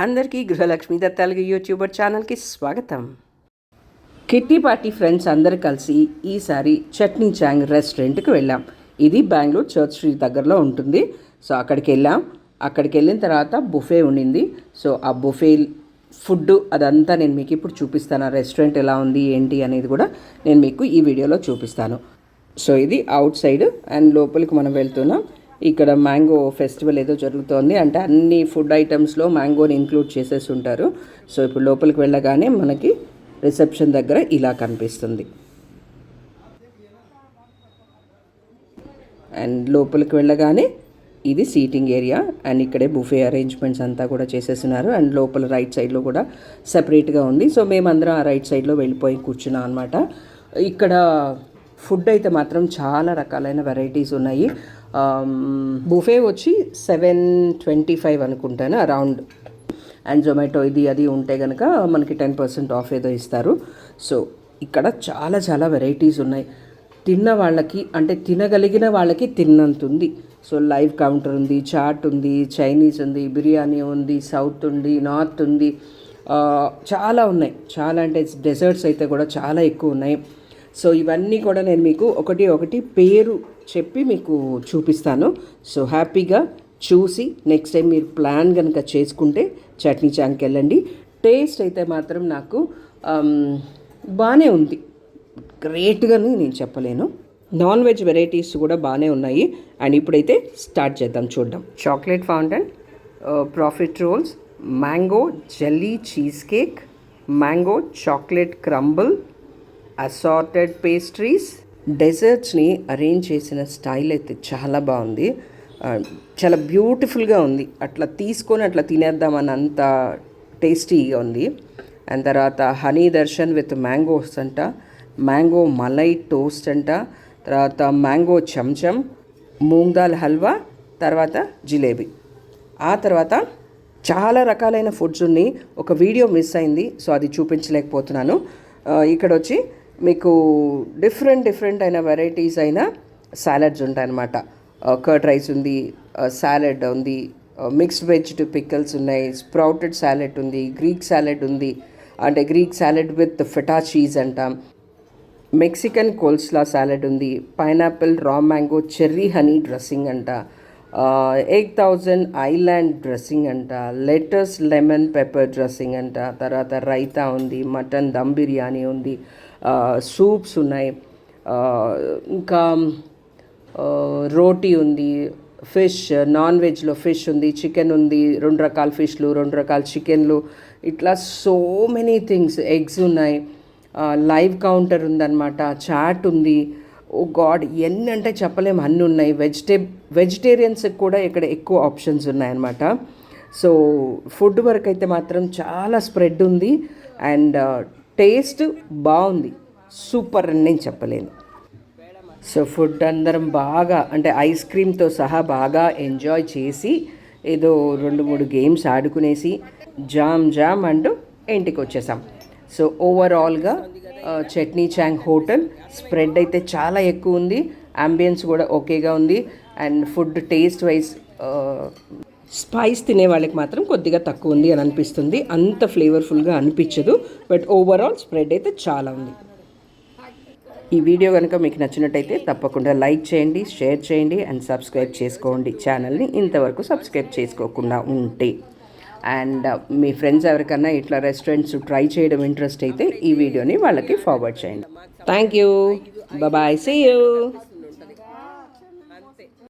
అందరికీ గృహలక్ష్మి దత్తాలుగా యూట్యూబర్ ఛానల్కి స్వాగతం. కిట్టి పార్టీ ఫ్రెండ్స్ అందరు కలిసి ఈసారి చట్నీ చాంగ్ రెస్టారెంట్కి వెళ్ళాం. ఇది బెంగళూరు చర్చ్ స్ట్రీట్ దగ్గరలో ఉంటుంది. సో అక్కడికి వెళ్ళాం. అక్కడికి వెళ్ళిన తర్వాత బుఫే ఉండింది. సో ఆ బుఫే ఫుడ్ అదంతా నేను మీకు ఇప్పుడు చూపిస్తాను. ఆ రెస్టారెంట్ ఎలా ఉంది ఏంటి అనేది కూడా నేను మీకు ఈ వీడియోలో చూపిస్తాను. సో ఇది అవుట్ సైడ్ అండ్ లోపలికి మనం వెళ్తున్నాం. ఇక్కడ మ్యాంగో ఫెస్టివల్ ఏదో జరుగుతోంది, అంటే అన్ని ఫుడ్ ఐటమ్స్లో మ్యాంగోని ఇంక్లూడ్ చేసేసి ఉంటారు. సో ఇప్పుడు లోపలికి వెళ్ళగానే మనకి రిసెప్షన్ దగ్గర ఇలా కనిపిస్తుంది. అండ్ లోపలికి వెళ్ళగానే ఇది సీటింగ్ ఏరియా అండ్ ఇక్కడే బుఫే అరేంజ్మెంట్స్ అంతా కూడా చేసేస్తున్నారు. అండ్ లోపల రైట్ సైడ్లో కూడా సపరేట్గా ఉంది. సో మేమందరం ఆ రైట్ సైడ్లో వెళ్ళిపోయి కూర్చున్నాం అనమాట. ఇక్కడ ఫుడ్ అయితే మాత్రం చాలా రకాలైన వెరైటీస్ ఉన్నాయి. బుఫే వచ్చి 725 అనుకుంటాను అరౌండ్. అండ్ జొమాటో ఇది అది ఉంటే కనుక మనకి 10% ఆఫ్ ఏదో ఇస్తారు. సో ఇక్కడ చాలా చాలా వెరైటీస్ ఉన్నాయి. తిన్న వాళ్ళకి అంటే తినగలిగిన వాళ్ళకి తిన్నంత ఉంది. సో లైవ్ కౌంటర్ ఉంది, చాట్ ఉంది, చైనీస్ ఉంది, బిర్యానీ ఉంది, సౌత్ ఉంది, నార్త్ ఉంది, చాలా ఉన్నాయి. చాలా అంటే డెజర్ట్స్ అయితే కూడా చాలా ఎక్కువ ఉన్నాయి. సో ఇవన్నీ కూడా నేను మీకు ఒకటి పేరు చెప్పి మీకు చూపిస్తాను. సో హ్యాపీగా చూసి నెక్స్ట్ టైం మీరు ప్లాన్ కనుక చేసుకుంటే చట్నీ చాంగ్కి వెళ్ళండి. టేస్ట్ అయితే మాత్రం నాకు బాగానే ఉంది, గ్రేట్గానే నేను చెప్పలేను. నాన్ వెజ్ వెరైటీస్ కూడా బాగానే ఉన్నాయి. అండ్ ఇప్పుడైతే స్టార్ట్ చేద్దాం చూద్దాం. Chocolate fountain, profit rolls, mango jelly cheese cake, mango chocolate crumble, assorted pastries. డెజర్ట్స్ని అరేంజ్ చేసిన స్టైల్ అయితే చాలా బాగుంది, చాలా బ్యూటిఫుల్గా ఉంది. అట్లా తీసుకొని అట్లా తినేద్దామని అంత టేస్టీగా ఉంది. అండ్ తర్వాత హనీ దర్శన్ విత్ మ్యాంగోస్ అంట, మ్యాంగో మలై టోస్ట్ అంట, తర్వాత మ్యాంగో చంచం, మూంగ్ దాల్ హల్వా, తర్వాత జిలేబీ. ఆ తర్వాత చాలా రకాలైన ఫుడ్స్ ఉన్నాయి. ఒక వీడియో మిస్ అయింది, సో అది చూపించలేకపోతున్నాను. ఇక్కడ వచ్చి మీకు డిఫరెంట్ అయిన వెరైటీస్ అయిన సాలడ్స్ ఉంటాయన్నమాట. కర్డ్ రైస్ ఉంది, సాలెడ్ ఉంది, మిక్స్డ్ వెజ్ పిక్కల్స్ ఉన్నాయి, స్ప్రౌటెడ్ సాలెడ్ ఉంది, గ్రీక్ సాలెడ్ ఉంది, అంటే Greek salad with feta cheese అంట, మెక్సికన్ కోల్స్లా సాలెడ్ ఉంది, pineapple raw mango cherry honey dressing అంట, 8000 ఐలాండ్ డ్రెస్సింగ్ అంట, లెటస్ లెమన్ పెప్పర్ డ్రెస్సింగ్ అంట, తర్వాత రైతా ఉంది, మటన్ దమ్ బిర్యానీ ఉంది, సూప్స్ ఉన్నాయి, ఇంకా రోటీ ఉంది, ఫిష్ నాన్ వెజ్లో ఫిష్ ఉంది, చికెన్ ఉంది, 2 రకాల ఫిష్లు, 2 రకాల చికెన్లు, ఇట్లా సో మెనీ థింగ్స్. ఎగ్స్ ఉన్నాయి, లైవ్ కౌంటర్ ఉందన్నమాట, చాట్ ఉంది. ఓ గాడ్, ఎన్ని అంటే చెప్పలేము, అన్నీ ఉన్నాయి. వెజిటేరియన్స్కి కూడా ఇక్కడ ఎక్కువ ఆప్షన్స్ ఉన్నాయన్నమాట. సో ఫుడ్ వరకు అయితే మాత్రం చాలా స్ప్రెడ్ ఉంది అండ్ టేస్ట్ బాగుంది, సూపర్ అని నేను చెప్పలేను. సో ఫుడ్ అందరం బాగా అంటే ఐస్ క్రీమ్తో సహా బాగా ఎంజాయ్ చేసి ఏదో 2-3 గేమ్స్ ఆడుకునేసి జామ్ అంటూ ఇంటికి వచ్చేసాం. సో ఓవరాల్గా చట్నీ చాంగ్ హోటల్ స్ప్రెడ్ అయితే చాలా ఎక్కువ ఉంది, అంబియన్స్ కూడా ఓకేగా ఉంది. And food taste wise spice తినే వాళ్ళకి మాత్రం కొద్దిగా తక్కువ ఉంది అని అనిపిస్తుంది, అంత ఫ్లేవర్ఫుల్గా అనిపించదు. బట్ ఓవరాల్ స్ప్రెడ్ అయితే చాలా ఉంది. ఈ వీడియో కనుక మీకు నచ్చినట్టయితే తప్పకుండా లైక్ చేయండి, షేర్ చేయండి అండ్ సబ్స్క్రైబ్ చేసుకోండి ఛానల్ని, ఇంతవరకు సబ్స్క్రైబ్ చేసుకోకుండా ఉంటే. అండ్ మీ ఫ్రెండ్స్ ఎవరికన్నా ఇట్లా రెస్టారెంట్స్ ట్రై చేయడం ఇంట్రెస్ట్ అయితే ఈ వీడియోని వాళ్ళకి ఫార్వర్డ్ చేయండి. Thank you, bye, see you.